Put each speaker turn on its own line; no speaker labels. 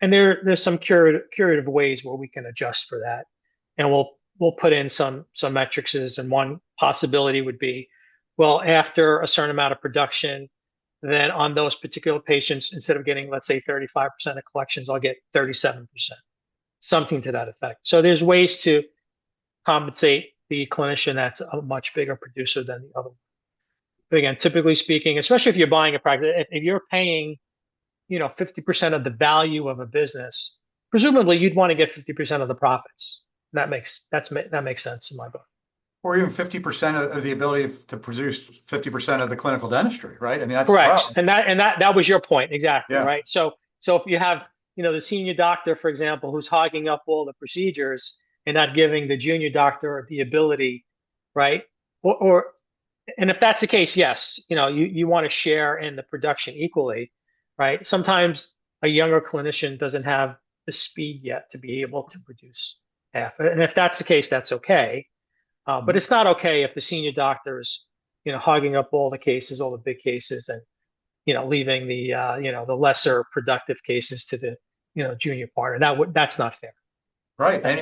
And there's some curative ways where we can adjust for that, and we'll put in some metrics. And one possibility would be, well, after a certain amount of production, then on those particular patients, instead of getting, let's say, 35% of collections, I'll get 37%, something to that effect. So there's ways to compensate the clinician that's a much bigger producer than the other one. But again, typically speaking, especially if you're buying a practice, if you're paying 50% of the value of a business, presumably you'd want to get 50% of the profits. That makes sense in my book.
Or even 50% of the ability to produce 50% of the clinical dentistry, right? I mean, that's the
Correct.
problem.
And that was your point exactly,
Yeah.
right? So if you have, the senior doctor, for example, who's hogging up all the procedures and not giving the junior doctor the ability, right? Or and if that's the case, yes, you want to share in the production equally, right? Sometimes a younger clinician doesn't have the speed yet to be able to produce half. And if that's the case, that's okay. But it's not okay if the senior doctor is, hogging up all the cases, all the big cases, and leaving the lesser productive cases to the junior partner. That's not fair.
Right.
That's